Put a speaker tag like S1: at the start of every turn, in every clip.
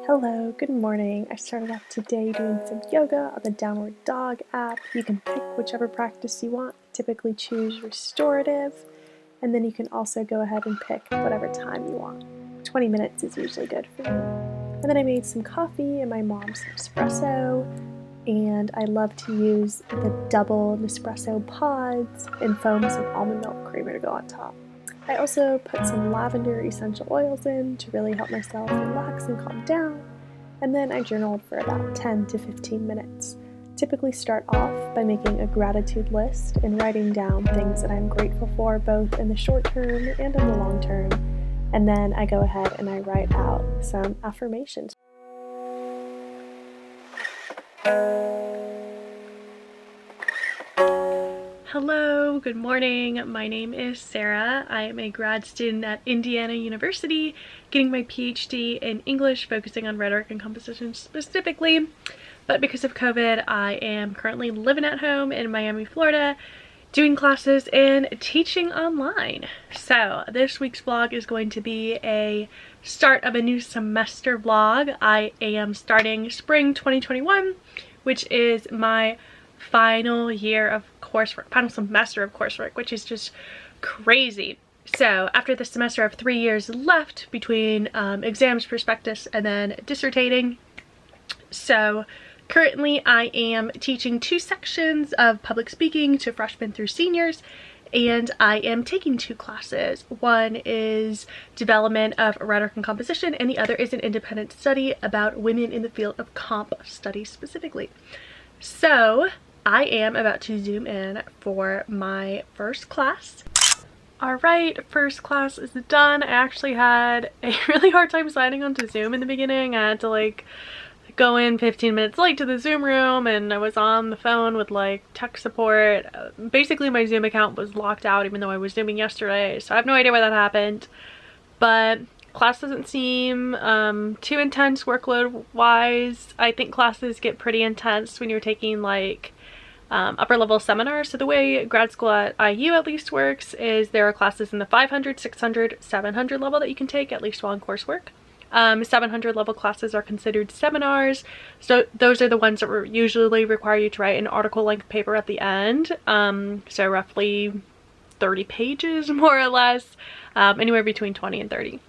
S1: Hello, good morning. I started off today doing some yoga on the Downward Dog app. You can pick whichever practice you want. Typically choose restorative, and then you can also go ahead and pick whatever time you want. 20 minutes is usually good for me. And then I made some coffee and my mom's espresso, and I love to use the double Nespresso pods and foam some almond milk creamer to go on top. I also put some lavender essential oils in to really help myself relax and calm down, and then I journaled for about 10 to 15 minutes. Typically start off by making a gratitude list and writing down things that I'm grateful for both in the short term and in the long term, and then I go ahead and I write out some affirmations. Hello, good morning. My name is Sarah. I am a grad student at Indiana University, getting my PhD in English, focusing on rhetoric and composition specifically. But because of COVID, I am currently living at home in Miami, Florida, doing classes and teaching online. So this week's vlog is going to be a start of a new semester vlog. I am starting spring 2021, which is my final year of coursework, final semester of coursework, which is just crazy. So after the semester, I have 3 years left between exams, prospectus, and then dissertating. So currently I am teaching 2 sections of public speaking to freshmen through seniors, and I am taking 2 classes. One is development of rhetoric and composition, and the other is an independent study about women in the field of comp studies specifically. So I am about to zoom in for my first class. Alright, first class is done. I actually had a really hard time signing on to Zoom in the beginning. I had to go in 15 minutes late to the Zoom room, and I was on the phone with tech support. Basically my Zoom account was locked out even though I was Zooming yesterday, so I have no idea why that happened. But class doesn't seem too intense workload wise. I think classes get pretty intense when you're taking upper level seminars. So the way grad school at IU at least works is there are classes in the 500, 600, 700 level that you can take at least while in coursework. 700 level classes are considered seminars, so those are the ones that usually require you to write an article length paper at the end, so roughly 30 pages more or less, anywhere between 20 and 30.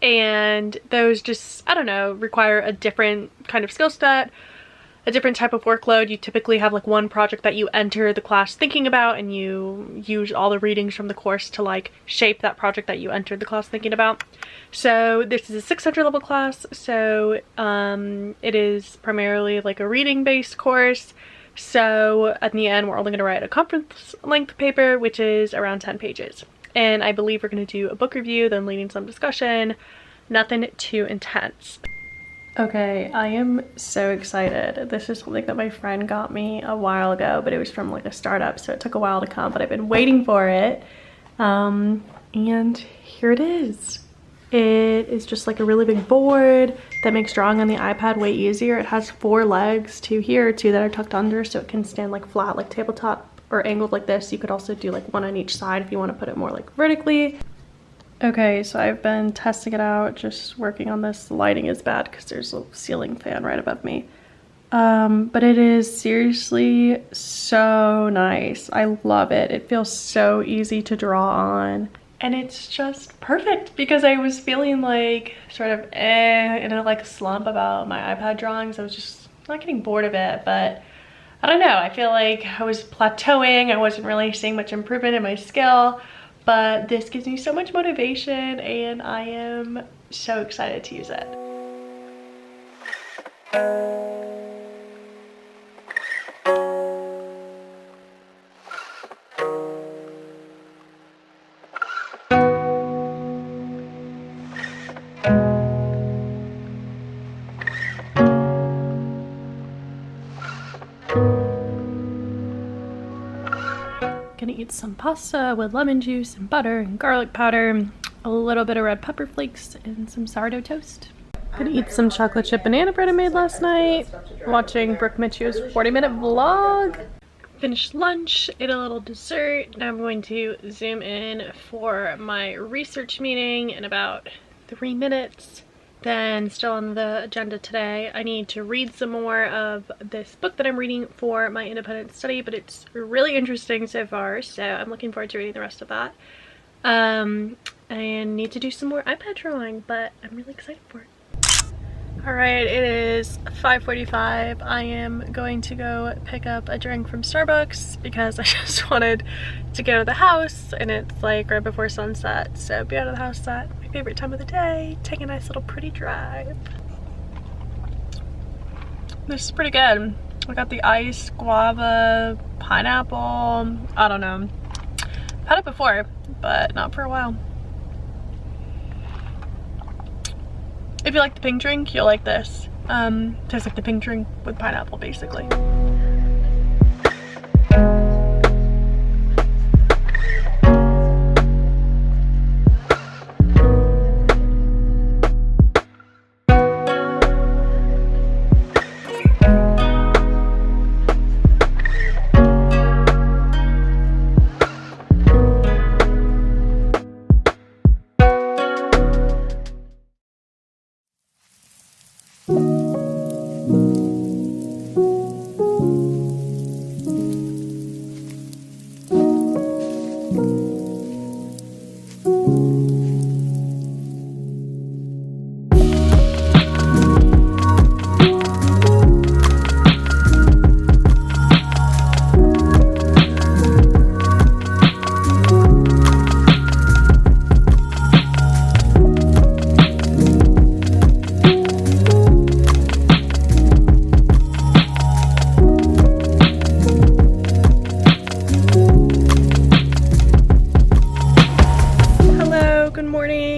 S1: And those just, I don't know, require a different kind of skill set, a different type of workload. You typically have one project that you enter the class thinking about, and you use all the readings from the course to shape that project that you entered the class thinking about. So this is a 600 level class, so it is primarily a reading based course. So at the end we're only going to write a conference length paper, which is around 10 pages. And I believe we're going to do a book review, then leading some discussion. Nothing too intense. Okay, I am so excited. This is something that my friend got me a while ago, but it was from a startup, so it took a while to come, but I've been waiting for it. And here it is. It is just a really big board that makes drawing on the iPad way easier. It has 4 legs, 2 here, 2 that are tucked under, so it can stand flat like tabletop or angled like this. You could also do 1 on each side if you want to put it more vertically. Okay, so I've been testing it out, just working on this. The lighting is bad because there's a ceiling fan right above me. But it is seriously so nice. I love it. It feels so easy to draw on. And it's just perfect because I was feeling sort of in a slump about my iPad drawings. I was just not getting bored of it, but I don't know. I feel I was plateauing. I wasn't really seeing much improvement in my skill. But this gives me so much motivation, and I am so excited to use it. Gonna eat some pasta with lemon juice and butter and garlic powder, a little bit of red pepper flakes, and some sourdough toast. Gonna eat some chocolate chip banana bread I made last night, watching Brooke Mitchell's 40-minute vlog. Finished lunch, ate a little dessert. Now I'm going to zoom in for my research meeting in about 3 minutes. then still on the agenda today, I need to read some more of this book that I'm reading for my independent study, but it's really interesting so far, so I'm looking forward to reading the rest of that. And need to do some more iPad drawing, but I'm really excited for it. Alright, it is 5:45. I am going to go pick up a drink from Starbucks because I just wanted to get out of the house, and it's like right before sunset, so be out of the house at my favorite time of the day, take a nice little pretty drive. This is pretty good. I got the iced guava, pineapple, I don't know. I've had it before, but not for a while. If you like the pink drink, you'll like this. Tastes like the pink drink with pineapple, basically.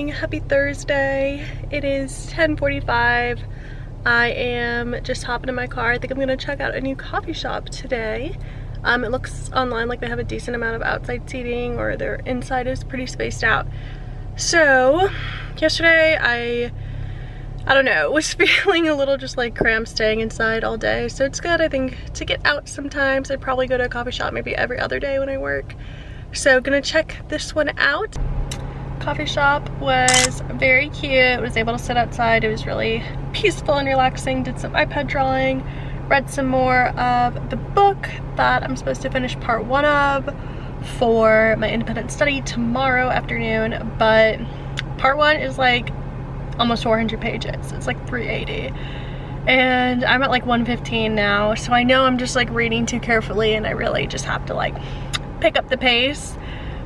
S1: Happy Thursday. It is 10:45. I am just hopping in my car. I think I'm gonna check out a new coffee shop today. It looks online like they have a decent amount of outside seating, or their inside is pretty spaced out. So yesterday I don't know, was feeling a little just like cramped staying inside all day, so it's good, I think, to get out sometimes. I'd probably go to a coffee shop maybe every other day when I work. So gonna check this one out. Coffee shop was very cute. Was able to sit outside. It was really peaceful and relaxing. Did some iPad drawing, read some more of the book that I'm supposed to finish part 1 of for my independent study tomorrow afternoon, but part 1 is like almost 400 pages. It's like 380, and I'm at like 115 now, so I know I'm just like reading too carefully, and I really just have to like pick up the pace.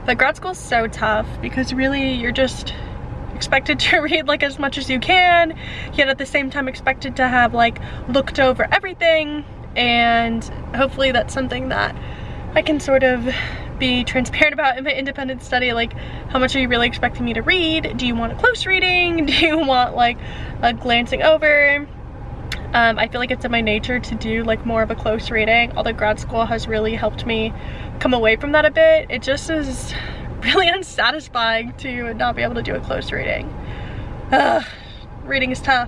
S1: But grad school is so tough because really you're just expected to read like as much as you can, yet at the same time expected to have like looked over everything, and hopefully that's something that I can sort of be transparent about in my independent study. Like, how much are you really expecting me to read? Do you want a close reading? Do you want like a glancing over? I feel like it's in my nature to do like more of a close reading, although grad school has really helped me come away from that a bit. It just is really unsatisfying to not be able to do a close reading. Reading is tough.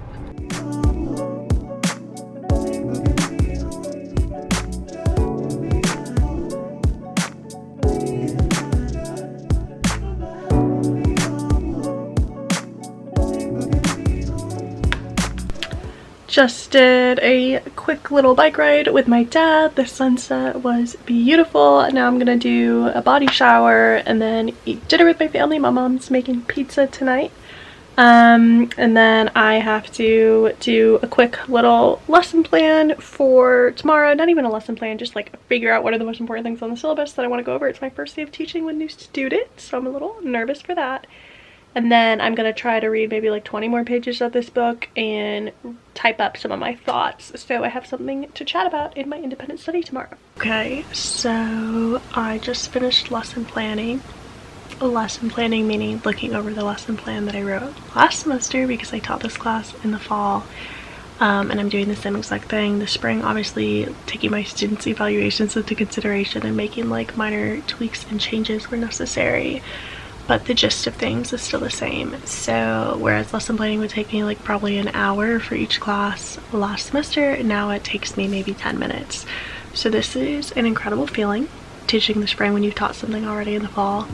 S1: Just did a quick little bike ride with my dad. The sunset was beautiful. Now I'm gonna do a body shower and then eat dinner with my family. My mom's making pizza tonight. And then I have to do a quick little lesson plan for tomorrow. Not even a lesson plan, just like figure out what are the most important things on the syllabus that I want to go over. It's my first day of teaching with new students, so I'm a little nervous for that. And then I'm gonna try to read maybe like 20 more pages of this book and type up some of my thoughts, so I have something to chat about in my independent study tomorrow. Okay, so I just finished lesson planning. Lesson planning meaning looking over the lesson plan that I wrote last semester, because I taught this class in the fall. And I'm doing the same exact thing this spring, obviously taking my students' evaluations into consideration and making like minor tweaks and changes where necessary. But the gist of things is still the same. So whereas lesson planning would take me like probably an hour for each class last semester, now it takes me maybe 10 minutes. So this is an incredible feeling, teaching the spring when you've taught something already in the fall.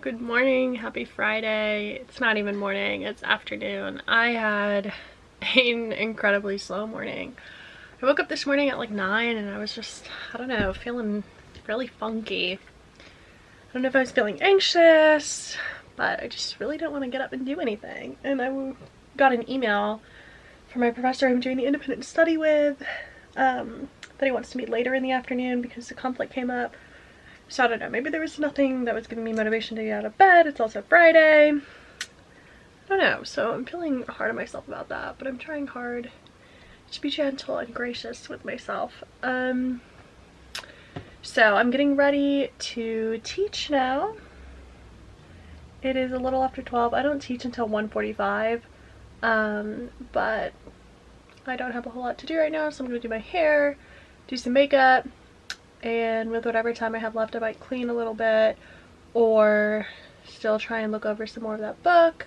S1: Good morning, happy Friday. It's not even morning, it's afternoon. I had an incredibly slow morning. I woke up this morning at like 9 and I was just, I don't know, feeling really funky. I don't know if I was feeling anxious, but I just really didn't want to get up and do anything. And I got an email from my professor I'm doing the independent study with that he wants to meet later in the afternoon because the conflict came up. So I don't know, maybe there was nothing that was giving me motivation to get out of bed. It's also Friday. I don't know, so I'm feeling hard on myself about that, but I'm trying hard to be gentle and gracious with myself. So I'm getting ready to teach now. It is a little after 12. I don't teach until 1:45, but I don't have a whole lot to do right now, so I'm gonna do my hair, do some makeup, and with whatever time I have left I might clean a little bit or still try and look over some more of that book.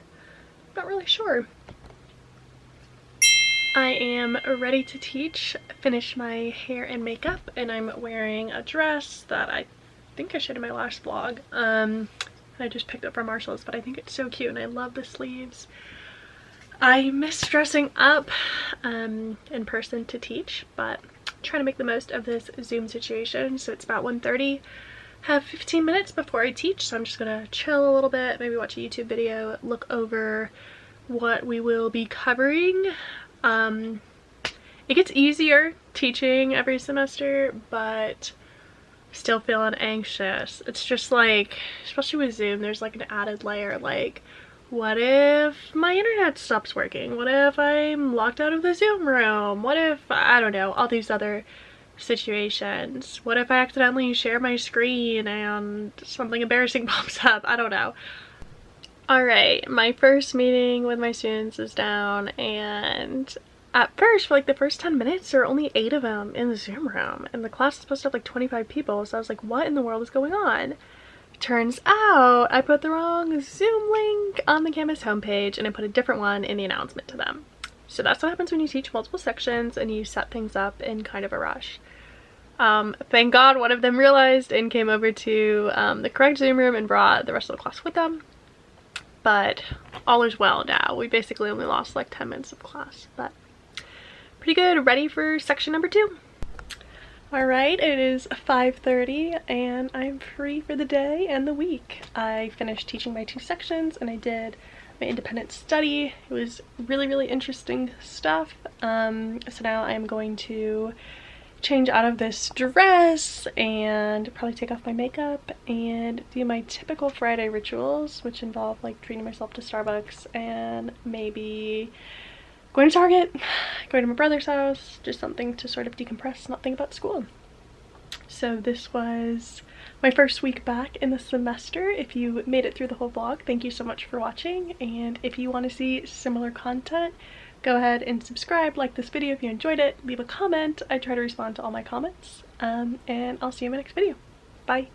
S1: I'm not really sure. I am ready to teach, finish my hair and makeup, and I'm wearing a dress that I think I showed in my last vlog. I just picked up from Marshall's, but I think it's so cute and I love the sleeves. I miss dressing up in person to teach, but trying to make the most of this Zoom situation. So it's about 1:30. Have 15 minutes before I teach, so I'm just gonna chill a little bit, maybe watch a YouTube video, look over what we will be covering. It gets easier teaching every semester, but still feeling anxious. It's just like, especially with Zoom, there's like an added layer, like, what if my internet stops working? What if I'm locked out of the Zoom room? What if, I don't know, all these other situations. What if I accidentally share my screen and something embarrassing pops up? I don't know. Alright, my first meeting with my students is down, and at first, for like the first 10 minutes, there were only 8 of them in the Zoom room, and the class is supposed to have like 25 people, so I was like, what in the world is going on? Turns out I put the wrong Zoom link on the campus homepage and I put a different one in the announcement to them. So that's what happens when you teach multiple sections and you set things up in kind of a rush. Thank God one of them realized and came over to the correct Zoom room and brought the rest of the class with them. But all is well now. We basically only lost like 10 minutes of class, but pretty good. Ready for section number 2. Alright, it is 5:30 and I'm free for the day and the week. I finished teaching my 2 sections and I did my independent study. It was really interesting stuff. So now I'm going to change out of this dress and probably take off my makeup and do my typical Friday rituals, which involve like treating myself to Starbucks and maybe going to Target, going to my brother's house, just something to sort of decompress, not think about school. So this was my first week back in the semester. If you made it through the whole vlog, thank you so much for watching. And if you want to see similar content, go ahead and subscribe, like this video if you enjoyed it, leave a comment. I try to respond to all my comments, and I'll see you in my next video. Bye!